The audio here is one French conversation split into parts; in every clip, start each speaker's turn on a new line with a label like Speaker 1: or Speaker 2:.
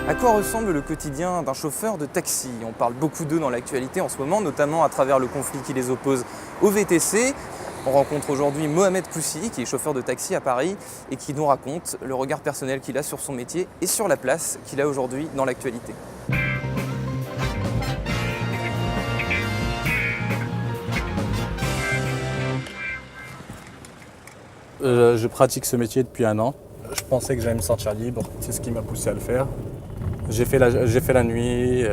Speaker 1: À quoi ressemble le quotidien d'un chauffeur de taxi? On parle beaucoup d'eux dans l'actualité en ce moment, notamment à travers le conflit qui les oppose au VTC. On rencontre aujourd'hui Mohamed Koussi, qui est chauffeur de taxi à Paris et qui nous raconte le regard personnel qu'il a sur son métier et sur la place qu'il a aujourd'hui dans l'actualité.
Speaker 2: Je pratique ce métier depuis 1 an. Je pensais que j'allais me sentir libre, c'est ce qui m'a poussé à le faire. J'ai fait la nuit,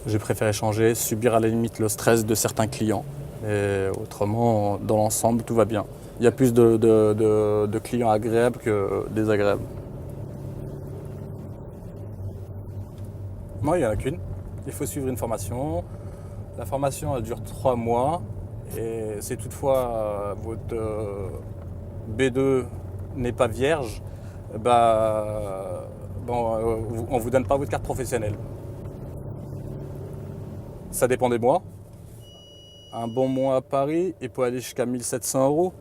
Speaker 2: j'ai préféré changer, subir à la limite le stress de certains clients. Et autrement, dans l'ensemble, tout va bien. Il y a plus de clients agréables que désagréables. Non, il n'y en a qu'une. Il faut suivre une formation. La formation elle dure 3 mois. Et si toutefois votre B2 n'est pas vierge, on ne vous donne pas votre carte professionnelle. Ça dépend des mois. Un bon mois à Paris, il peut aller jusqu'à 1 700 €.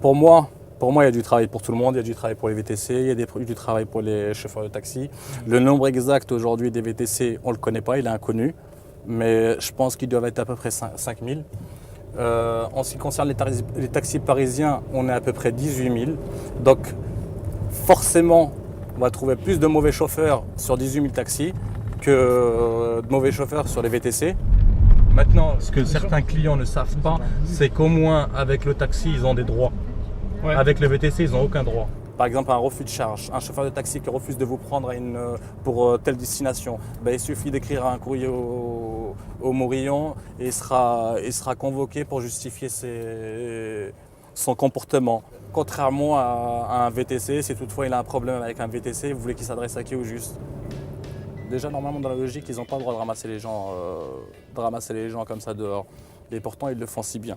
Speaker 2: Pour moi, il y a du travail pour tout le monde. Il y a du travail pour les VTC, il y a du travail pour les chauffeurs de taxi. Le nombre exact aujourd'hui des VTC, on ne le connaît pas, il est inconnu. Mais je pense qu'ils doivent être à peu près 5 000. En ce qui concerne les taxis parisiens, on est à peu près 18 000. Donc forcément, on va trouver plus de mauvais chauffeurs sur 18 000 taxis que de mauvais chauffeurs sur les VTC. Maintenant, ce que certains clients ne savent pas, c'est qu'au moins avec le taxi, ils ont des droits. Ouais. Avec le VTC, ils n'ont aucun droit. Par exemple, un refus de charge, un chauffeur de taxi qui refuse de vous prendre pour telle destination, il suffit d'écrire un courrier au Morillon et il sera convoqué pour justifier son comportement. Contrairement à un VTC, si toutefois il a un problème avec un VTC, vous voulez qu'il s'adresse à qui au juste? Déjà, normalement, dans la logique, ils n'ont pas le droit de ramasser les gens comme ça dehors. Et pourtant, ils le font si bien.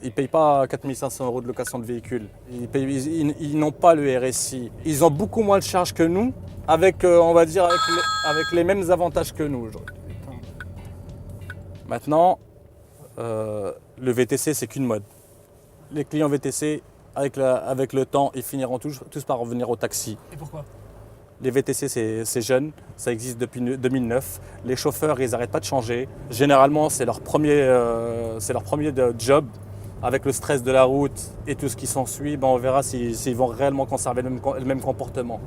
Speaker 2: Ils ne payent pas 4 500 € de location de véhicule. Ils n'ont pas le RSI. Ils ont beaucoup moins de charges que nous, avec les mêmes avantages que nous aujourd'hui. Maintenant, le VTC, c'est qu'une mode. Les clients VTC, avec le temps, ils finiront tous par revenir au taxi.
Speaker 3: Et pourquoi ?
Speaker 2: Les VTC, c'est jeune, ça existe depuis 2009. Les chauffeurs, ils n'arrêtent pas de changer. Généralement, c'est leur premier job. Avec le stress de la route et tout ce qui s'ensuit, on verra s'ils vont réellement conserver le même comportement.